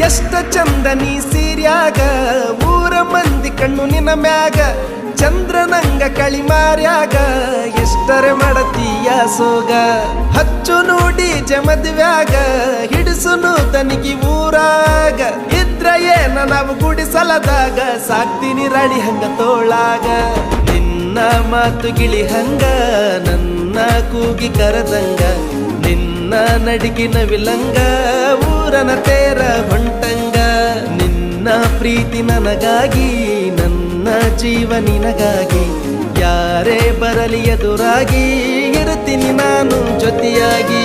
ಎಷ್ಟ ಚಂದ ನೀ ಸೀರ್ಯಾಗ ಊರ ಮಂದಿ ಕಣ್ಣು ನಿನ್ನ ಮ್ಯಾಗ ಚಂದ್ರನಂಗ ಕಳಿಮಾರ್ಯಾಗ ಎಷ್ಟರೆ ಮಾಡತೀಯ ಸೋಗ ಹಚ್ಚು ನೋಡಿ ಜಮದ್ವ್ಯಾಗ ಹಿಡಿಸುನು ತನಿಗಿ ಊರಾಗ ಇದ್ರ ಏನ ನಾವು ಗುಡಿಸಲದಾಗ ಸಾಕ್ತೀನಿ ರಾಣಿ ಹಂಗ ತೋಳಾಗ ನಿನ್ನ ಮಾತು ಗಿಳಿ ಹಂಗ ನನ್ನ ಕೂಗಿ ಕರದಂಗ ನಿನ್ನ ನಡಿಗಿನ ವಿಲಂಗ ಊರನ ತೇರ ಹೊಂಟಂಗ ನಿನ್ನ ಪ್ರೀತಿ ನನಗಾಗಿ ನನ್ನ ಜೀವ ನಿನಗಾಗಿ ಯಾರೇ ಬರಲಿ ಎದುರಾಗಿ ಇರುತ್ತೀನಿ ನಾನು ಜೊತೆಯಾಗಿ